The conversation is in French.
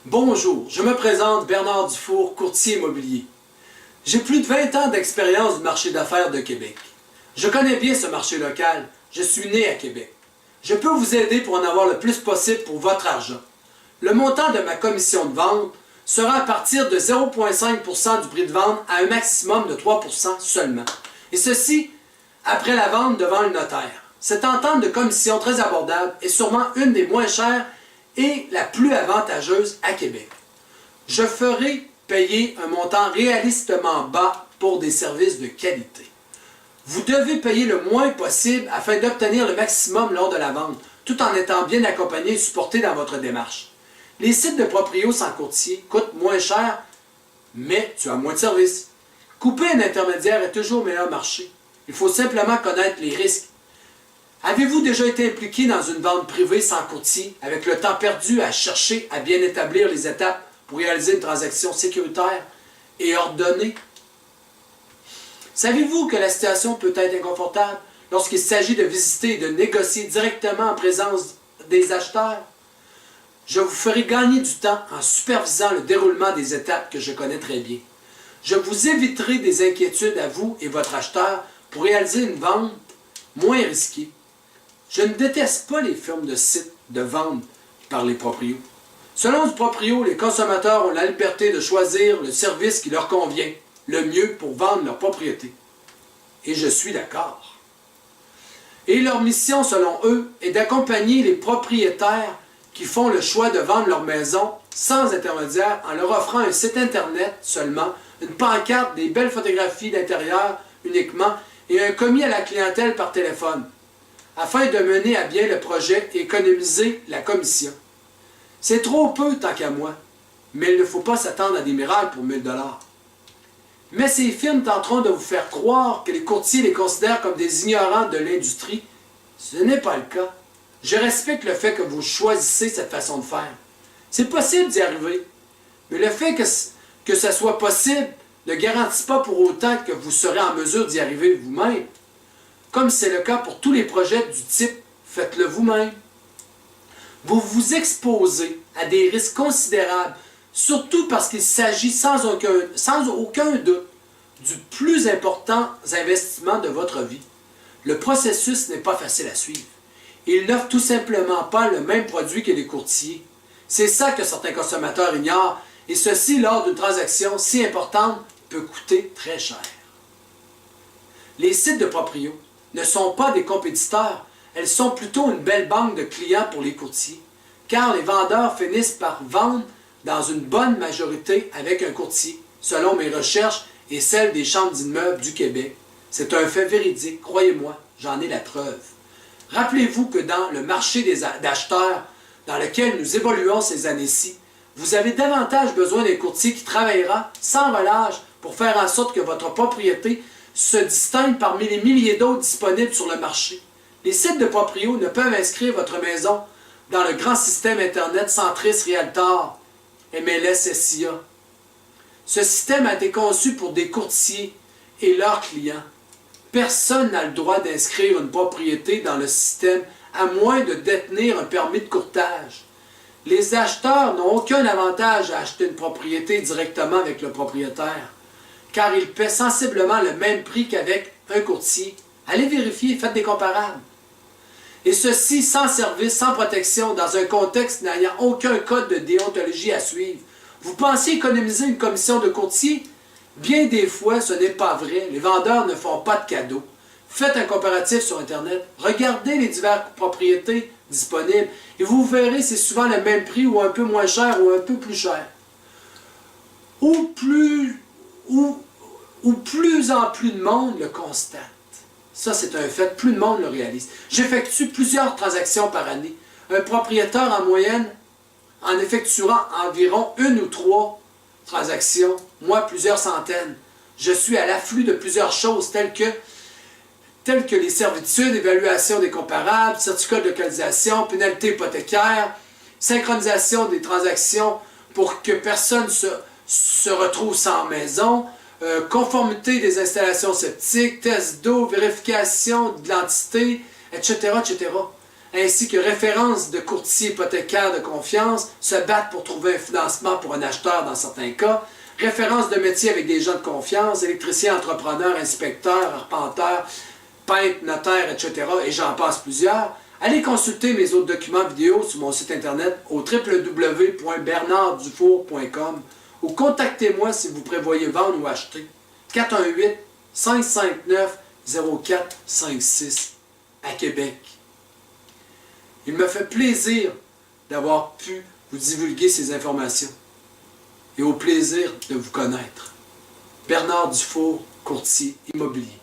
Bonjour, je me présente Bernard Dufour, courtier immobilier. J'ai plus de 20 ans d'expérience du marché d'affaires de Québec. Je connais bien ce marché local, je suis né à Québec. Je peux vous aider pour en avoir le plus possible pour votre argent. Le montant de ma commission de vente sera à partir de 0,5% du prix de vente à un maximum de 3% seulement. Et ceci après la vente devant le notaire. Cette entente de commission très abordable est sûrement une des moins chères et la plus avantageuse à Québec. Je ferai payer un montant réalistement bas pour des services de qualité. Vous devez payer le moins possible afin d'obtenir le maximum lors de la vente, tout en étant bien accompagné et supporté dans votre démarche. Les sites de proprio sans courtier coûtent moins cher, mais tu as moins de services. Couper un intermédiaire est toujours meilleur marché. Il faut simplement connaître les risques. Avez-vous déjà été impliqué dans une vente privée sans courtier, avec le temps perdu à chercher à bien établir les étapes pour réaliser une transaction sécuritaire et ordonnée? Savez-vous que la situation peut être inconfortable lorsqu'il s'agit de visiter et de négocier directement en présence des acheteurs? Je vous ferai gagner du temps en supervisant le déroulement des étapes que je connais très bien. Je vous éviterai des inquiétudes à vous et votre acheteur pour réaliser une vente moins risquée. Je ne déteste pas les firmes de sites de vente par les proprios. Selon le proprio, les consommateurs ont la liberté de choisir le service qui leur convient le mieux pour vendre leur propriété. Et je suis d'accord. Et leur mission, selon eux, est d'accompagner les propriétaires qui font le choix de vendre leur maison sans intermédiaire en leur offrant un site internet seulement, une pancarte, des belles photographies d'intérieur uniquement et un commis à la clientèle par téléphone, afin de mener à bien le projet et économiser la commission. C'est trop peu tant qu'à moi, mais il ne faut pas s'attendre à des miracles pour 1000 $. Mais ces firmes tenteront de vous faire croire que les courtiers les considèrent comme des ignorants de l'industrie. Ce n'est pas le cas. Je respecte le fait que vous choisissez cette façon de faire. C'est possible d'y arriver, mais le fait que ça soit possible ne garantit pas pour autant que vous serez en mesure d'y arriver vous-même. Comme c'est le cas pour tous les projets du type « faites-le vous-même ». Vous vous exposez à des risques considérables, surtout parce qu'il s'agit sans aucun doute du plus important investissement de votre vie. Le processus n'est pas facile à suivre. Ils n'offrent tout simplement pas le même produit que les courtiers. C'est ça que certains consommateurs ignorent, et ceci lors d'une transaction si importante peut coûter très cher. Les sites de proprio ne sont pas des compétiteurs, elles sont plutôt une belle banque de clients pour les courtiers, car les vendeurs finissent par vendre dans une bonne majorité avec un courtier, selon mes recherches et celles des chambres d'immeubles du Québec. C'est un fait véridique, croyez-moi, j'en ai la preuve. Rappelez-vous que dans le marché d'acheteurs dans lequel nous évoluons ces années-ci, vous avez davantage besoin d'un courtier qui travaillera sans relâche pour faire en sorte que votre propriété se distingue parmi les milliers d'autres disponibles sur le marché. Les sites de proprio ne peuvent inscrire votre maison dans le grand système Internet Centris Realtor, MLS SIA. Ce système a été conçu pour des courtiers et leurs clients. Personne n'a le droit d'inscrire une propriété dans le système à moins de détenir un permis de courtage. Les acheteurs n'ont aucun avantage à acheter une propriété directement avec le propriétaire, car ils paient sensiblement le même prix qu'avec un courtier. Allez vérifier, faites des comparables. Et ceci sans service, sans protection, dans un contexte n'ayant aucun code de déontologie à suivre. Vous pensez économiser une commission de courtier? Bien des fois, ce n'est pas vrai. Les vendeurs ne font pas de cadeaux. Faites un comparatif sur Internet. Regardez les diverses propriétés disponibles et vous verrez c'est souvent le même prix ou un peu moins cher ou un peu plus cher. Ou plus en plus de monde le constate. Ça, c'est un fait. Plus de monde le réalise. J'effectue plusieurs transactions par année. Un propriétaire, en moyenne, en effectuera environ 1 ou 3 transactions, moi, plusieurs centaines. Je suis à l'afflux de plusieurs choses telles que les servitudes, évaluation des comparables, certificat de localisation, pénalité hypothécaire, synchronisation des transactions pour que personne se retrouve sans maison, conformité des installations septiques, test d'eau, vérification de l'entité, etc., etc. ainsi que références de courtiers hypothécaires de confiance, se battent pour trouver un financement pour un acheteur dans certains cas, références de métiers avec des gens de confiance, électriciens, entrepreneurs, inspecteurs, arpenteurs, peintres, notaires, etc. et j'en passe plusieurs. Allez consulter mes autres documents vidéo sur mon site internet au www.bernarddufour.com ou contactez-moi si vous prévoyez vendre ou acheter. 418-559-0456 à Québec. Il me fait plaisir d'avoir pu vous divulguer ces informations et au plaisir de vous connaître. Bernard Dufour, courtier immobilier.